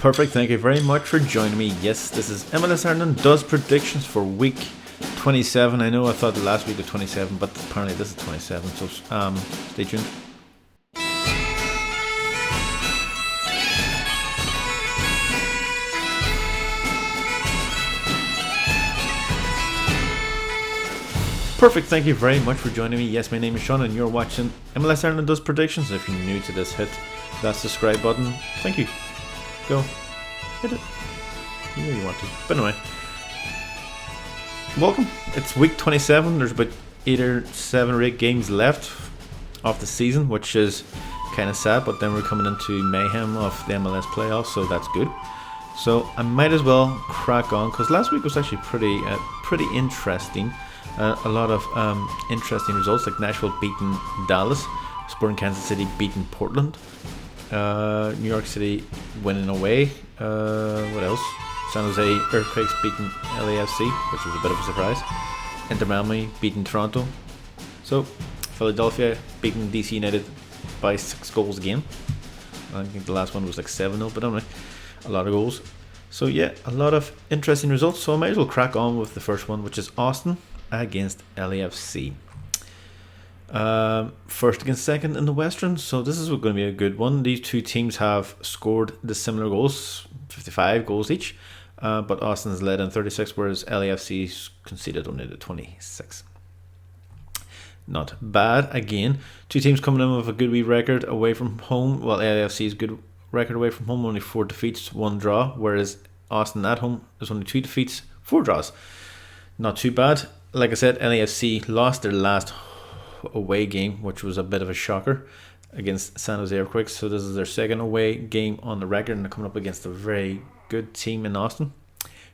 Perfect, thank you very much for joining me. Yes, this is MLS Ireland does predictions for week 27. I know I thought the last week was 27, but apparently this is 27, so stay tuned. Perfect, thank you very much for joining me. Yes, my name is Sean and you're watching MLS Ireland does predictions. If you're new to this, hit that subscribe button. Thank you. Go. Hit it. You know you want to. But anyway. Welcome. It's week 27. There's about 8 or 7 or 8 games left of the season, which is kind of sad, but then we're coming into mayhem of the MLS playoffs, so that's good. So I might as well crack on, because last week was actually pretty interesting. A lot of interesting results, like Nashville beating Dallas, Sporting Kansas City beating Portland, New York City winning away. What else? San Jose Earthquakes beating LAFC, which was a bit of a surprise. Inter Miami beating Toronto. So Philadelphia beating DC United by 6 goals again. I think the last one was like 7-0, but anyway, a lot of goals. So yeah, a lot of interesting results. So I might as well crack on with the first one, which is Austin against LAFC. First against second in the Western, so this is going to be a good one. These two teams have scored the similar goals, 55 goals each, but Austin's led in 36, whereas LAFC's conceded only the 26. Not bad. Again, two teams coming in with a good wee record away from home. Well, LAFC's good record away from home, only 4 defeats, 1 draw, whereas Austin at home is only 2 defeats, 4 draws. Not too bad. Like I said, LAFC lost their last away game, which was a bit of a shocker, against San Jose Earthquakes. So this is their second away game on the record, and they're coming up against a very good team in Austin,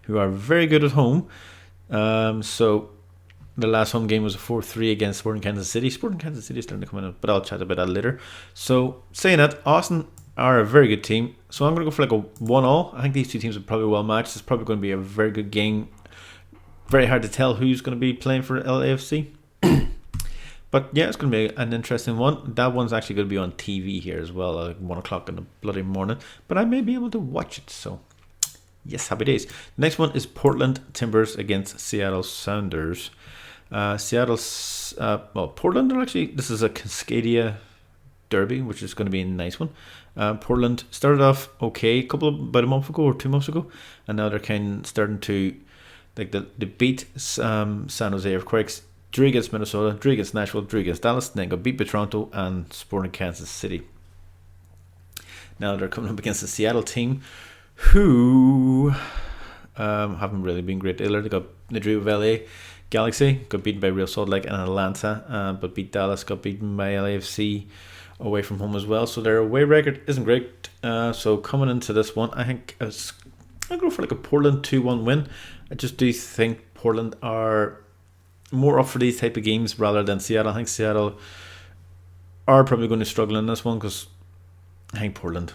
who are very good at home. So the last home game was a 4-3 against Sporting Kansas City. Sporting Kansas City is starting to come in, but I'll chat about that later. So saying that, Austin are a very good team. So I'm going to go for like a 1-1. I think these two teams are probably well matched. It's probably going to be a very good game. Very hard to tell who's going to be playing for LAFC. But yeah, it's going to be an interesting one. That one's actually going to be on TV here as well, like 1 o'clock in the bloody morning. But I may be able to watch it, so yes, happy days. The next one is Portland Timbers against Seattle Sounders. Portland are actually, this is a Cascadia derby, which is going to be a nice one. Portland started off okay about a month ago or 2 months ago, and now they're kind of starting to, like, they beat San Jose Earthquakes, drew against Minnesota, drew against Nashville, drew against Dallas, then got beat by Toronto and Sporting Kansas City. Now they're coming up against the Seattle team, who haven't really been great either. They drew with LA Galaxy, got beaten by Real Salt Lake and Atlanta, but beat Dallas, got beaten by LAFC away from home as well. So their away record isn't great. So coming into this one, I think I'll go for like a Portland 2-1 win. I just do think Portland are more up for these type of games rather than Seattle. I think Seattle are probably going to struggle in this one, because I think Portland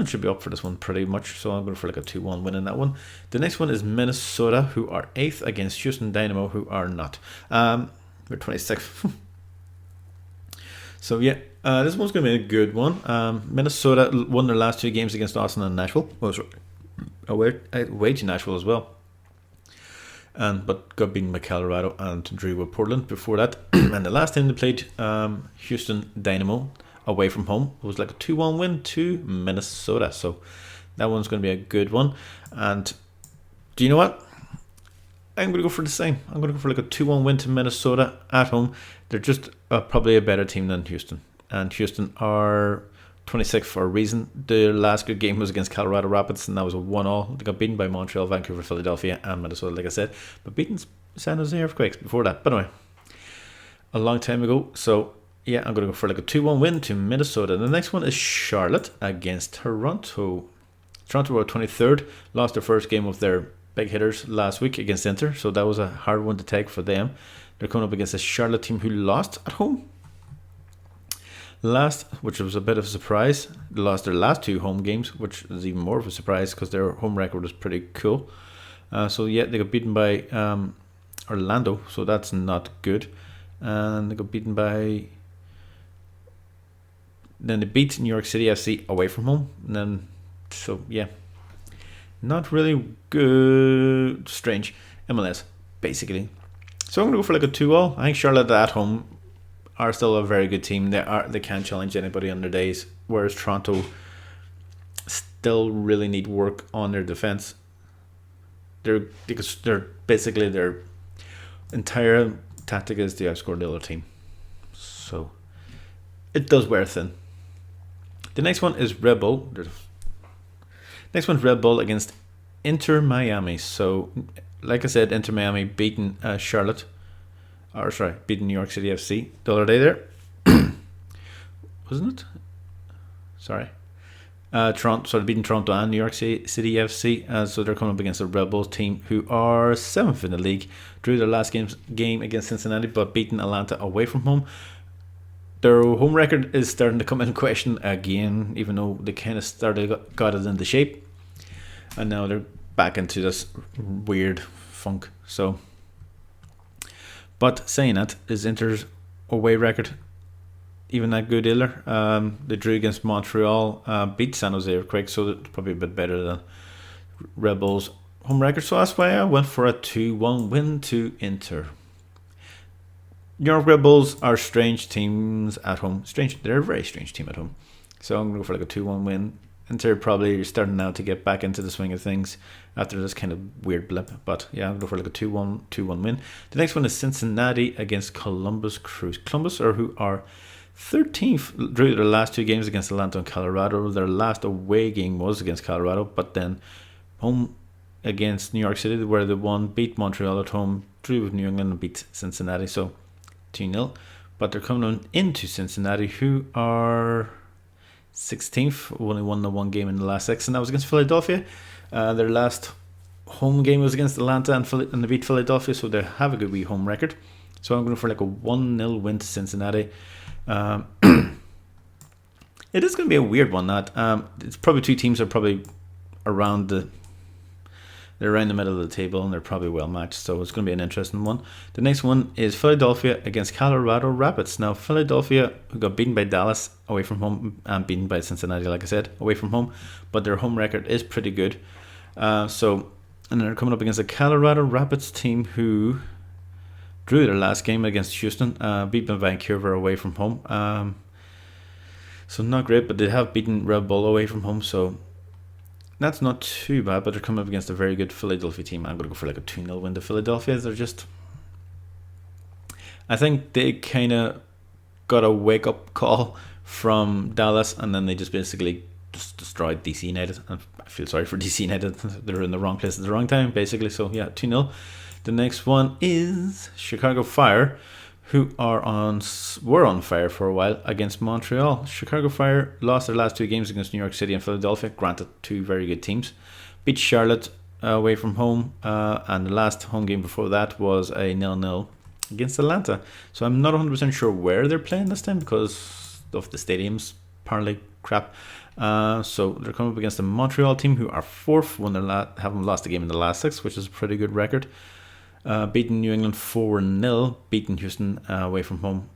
should be up for this one pretty much. So I'm going for like a 2-1 win in that one. The next one is Minnesota, who are 8th, against Houston Dynamo, who are not. They're 26th. So yeah, this one's going to be a good one. Minnesota won their last 2 games against Austin and Nashville. Well, away to Nashville as well. But got beaten by Colorado and drew with Portland before that. And the last time they played Houston Dynamo away from home, it was like a 2-1 win to Minnesota. So that one's going to be a good one. And do you know what? I'm going to go for the same. I'm going to go for like a 2-1 win to Minnesota at home. They're just probably a better team than Houston. And Houston are 26th for a reason. Their last good game was against Colorado Rapids, and that was a 1-1. They got beaten by Montreal, Vancouver, Philadelphia, and Minnesota, like I said, but beaten San Jose Earthquakes before that. But anyway, a long time ago. So yeah, I'm going to go for like a 2-1 win to Minnesota. The next one is Charlotte against Toronto. Toronto were 23rd, lost their first game of their big hitters last week against Inter, so that was a hard one to take for them. They're coming up against a Charlotte team who lost at home last, which was a bit of a surprise. They lost their last 2 home games, which is even more of a surprise because their home record was pretty cool. So yeah, they got beaten by Orlando, so that's not good. And they got beaten by, then they beat New York City FC away from home, and then so yeah, Not really good. Strange. MLS, basically. So I'm going to go for like a 2-all. I think Charlotte at home are still a very good team. They can challenge anybody on their days, whereas Toronto still really need work on their defense. Because basically their entire tactic is to outscore the other team. So it does wear thin. The next one is Red Bull. Next one's Red Bull against Inter Miami. So, like I said, Inter Miami beaten beaten New York City FC the other day there. Wasn't it? Sorry. Beating Toronto and New York City FC. So they're coming up against the Red Bulls team, who are 7th in the league. Drew their last game against Cincinnati, but beaten Atlanta away from home. Their home record is starting to come in question again, even though they kind of got it into shape, and now they're back into this weird funk. So, but saying that, is Inter's away record even that good either? They drew against Montreal, beat San Jose Earthquakes, so it's probably a bit better than Red Bulls' home record. So that's why I went for a 2-1 win to Inter. New York Red Bulls are strange teams at home. They're a very strange team at home. So I'm going to go for like a 2-1 win. Inter probably starting now to get back into the swing of things after this kind of weird blip. But yeah, I'm going to go for like a 2-1 win. The next one is Cincinnati against Columbus Crew. Columbus, who are 13th, drew their last 2 games against Atlanta and Colorado. Their last away game was against Colorado, but then home against New York City, where they beat Montreal at home, drew with New England and beat Cincinnati. So 2-0, but they're coming on into Cincinnati, who are 16th, only won the 1 game in the last 6, and that was against Philadelphia. Their last home game was against Atlanta, and they beat Philadelphia, so they have a good wee home record. So I'm going for like a 1-0 win to Cincinnati. It is going to be a weird one. It's probably 2 teams are probably they're around the middle of the table, and they're probably well matched, so it's going to be an interesting one. The next one is Philadelphia against Colorado Rapids. Now, Philadelphia, who got beaten by Dallas away from home, and beaten by Cincinnati, like I said, away from home, but their home record is pretty good. And they're coming up against a Colorado Rapids team who drew their last game against Houston, beat by Vancouver away from home. So not great, but they have beaten Red Bull away from home, so that's not too bad, but they're coming up against a very good Philadelphia team. I'm going to go for like a 2-0 win to Philadelphia. I think they kind of got a wake-up call from Dallas, and then they just basically just destroyed DC United. And I feel sorry for DC United. They're in the wrong place at the wrong time, basically. So, yeah, 2-0. The next one is Chicago Fire, who were on fire for a while against Montreal. Chicago Fire lost their last 2 games against New York City and Philadelphia. Granted, 2 very good teams. Beat Charlotte away from home, and the last home game before that was a 0-0 against Atlanta. So I'm not 100% sure where they're playing this time because of the stadiums apparently crap. So they're coming up against the Montreal team, who are 4th when they haven't lost a game in the last 6, which is a pretty good record. Beating New England 4-0, beating Houston away from home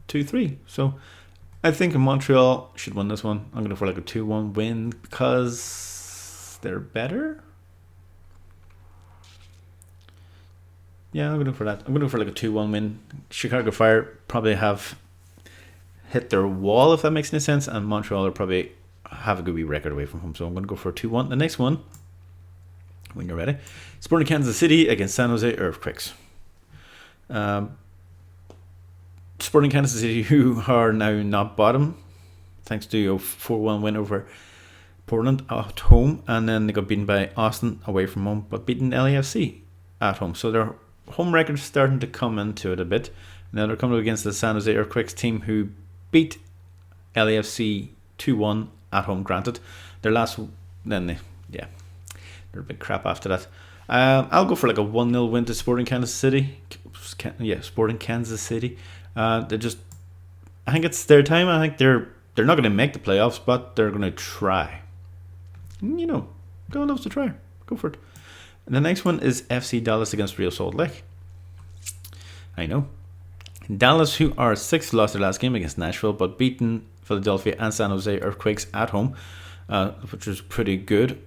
2-3. So I think Montreal should win this one. I'm going to go for like a 2-1 win because they're better. Yeah, I'm going to go for that. I'm going to go for like a 2-1 win. Chicago Fire probably have hit their wall, if that makes any sense, and Montreal will probably have a good wee record away from home. So I'm going to go for a 2-1. The next one, when you're ready, Sporting Kansas City against San Jose Earthquakes. Sporting Kansas City, who are now not bottom, thanks to a 4-1 win over Portland at home, and then they got beaten by Austin away from home, but beaten LAFC at home. So their home record is starting to come into it a bit. Now they're coming up against the San Jose Earthquakes team, who beat LAFC 2-1 at home. Granted, they're a big crap after that. I'll go for like a 1-0 win to Sporting Kansas City. Sporting Kansas City. I think it's their time. I think they're not going to make the playoffs, but they're going to try. God loves to try. Go for it. And the next one is FC Dallas against Real Salt Lake. I know. Dallas, who are 6th, lost their last game against Nashville, but beaten Philadelphia and San Jose Earthquakes at home. which was pretty good.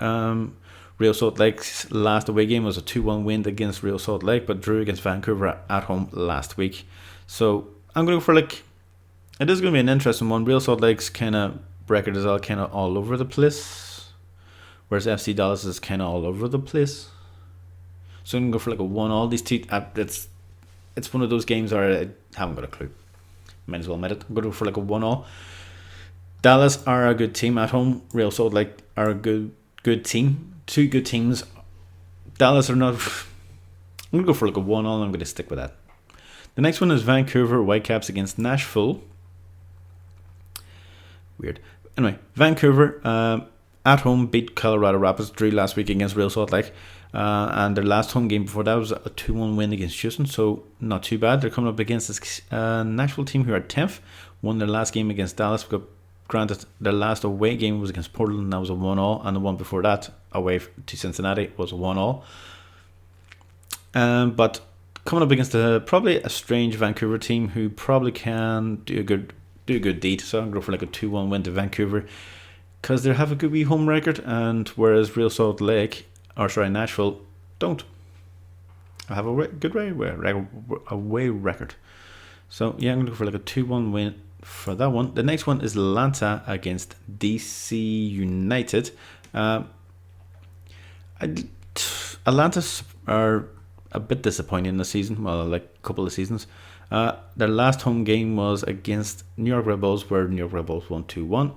Real Salt Lake's last away game was a 2-1 win against Real Salt Lake, but drew against Vancouver at home last week. So I'm going to go for it is going to be an interesting one. Real Salt Lake's kind of record is all kind of all over the place, whereas FC Dallas is kind of all over the place. So I'm going to go for a 1-1. These two, it's one of those games where I haven't got a clue. Might as well admit it. I'm going to go for a 1-1. Dallas are a good team at home. Real Salt Lake are a good team. Two good teams. Dallas are not. I'm going to go for a 1-1. I'm going to stick with that. The next one is Vancouver Whitecaps against Nashville. Weird. Anyway, Vancouver at home beat Colorado Rapids, drew last week against Real Salt Lake. And their last home game before that was a 2-1 win against Houston, so not too bad. They're coming up against this Nashville team who are 10th. Won their last game against Dallas. Granted, their last away game was against Portland, and that was a 1-1, and the one before that, away to Cincinnati, was a 1-1. But coming up against probably a strange Vancouver team who probably can do a good deed. So I'm going to go for a 2-1 win to Vancouver because they have a good wee home record, and whereas Nashville don't have a good away record. So yeah, I'm going to go for a 2-1 win for that one. The next one is Atlanta against DC United. Atlanta are a bit disappointing this season. Well, a couple of seasons. Their last home game was against New York Red Bulls, where New York Red Bulls won 2-1.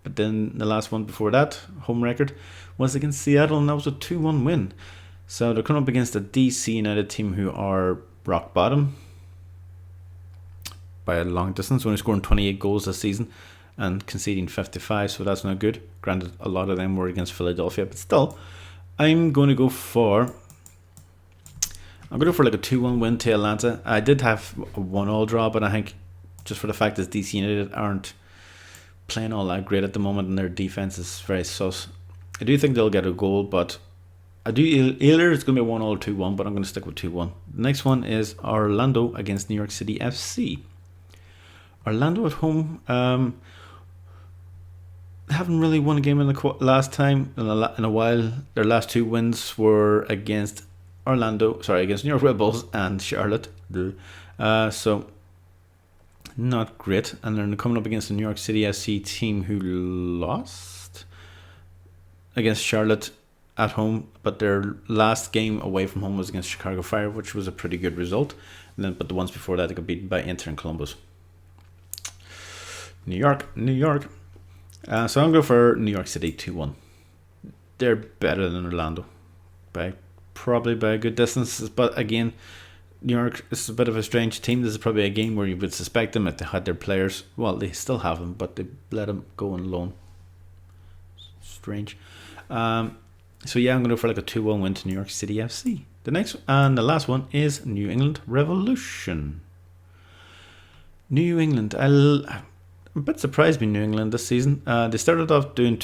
But then the last one before that, home record, was against Seattle, and that was a 2-1 win. So they're coming up against a DC United team who are rock bottom by a long distance, only scoring 28 goals this season and conceding 55, so that's not good. Granted, a lot of them were against Philadelphia, but still, I'm going to go for a 2-1 win to Atlanta. I did have a 1-1 draw, but I think just for the fact that DC United aren't playing all that great at the moment and their defense is very sus, I do think they'll get a goal, but I do either it's going to be a 1-1 or 2-1, but I'm going to stick with 2-1. The next one is Orlando against New York City FC. Orlando at home haven't really won a game in the last time in a while. Their last two wins were against against New York Red Bulls and Charlotte. So not great. And they're coming up against the New York City FC team who lost against Charlotte at home, but their last game away from home was against Chicago Fire, which was a pretty good result. But the ones before that, they got beaten by Inter and Columbus. New York. So I'm going for New York City 2-1. They're better than Orlando probably by a good distance, but again, New York is a bit of a strange team. This is probably a game where you would suspect them if they had their players. Well, they still have them, but they let them go on loan. Strange. So yeah, I'm going to go for a 2-1 win to New York City FC. The next and the last one is New England Revolution. New England. I'm a bit surprised by New England this season. They started off then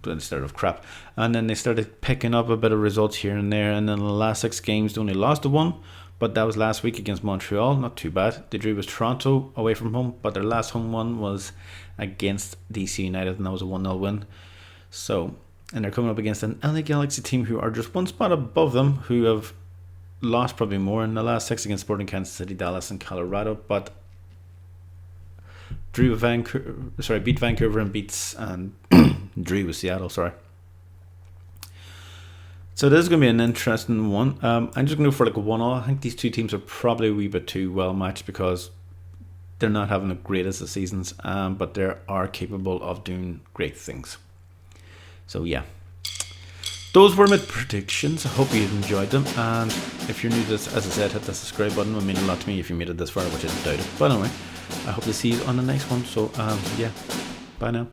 they started off crap, and then they started picking up a bit of results here and there. And then the last 6 games, they only lost one, but that was last week against Montreal. Not too bad. They drew with Toronto away from home, but their last home one was against DC United, and that was a 1-0 win. So, and they're coming up against an LA Galaxy team who are just one spot above them, who have lost probably more in the last 6 against Sporting Kansas City, Dallas, and Colorado, but beat Vancouver and drew with Seattle. So this is going to be an interesting one. I'm just going to go for a 1-1. I think these two teams are probably a wee bit too well matched because they're not having the greatest of seasons, but they are capable of doing great things. So yeah, those were my predictions. I hope you enjoyed them, and if you're new to this, as I said, hit the subscribe button. It would mean a lot to me if you made it this far, which I doubt it. But anyway, I hope to see you on the next one. So yeah, bye now.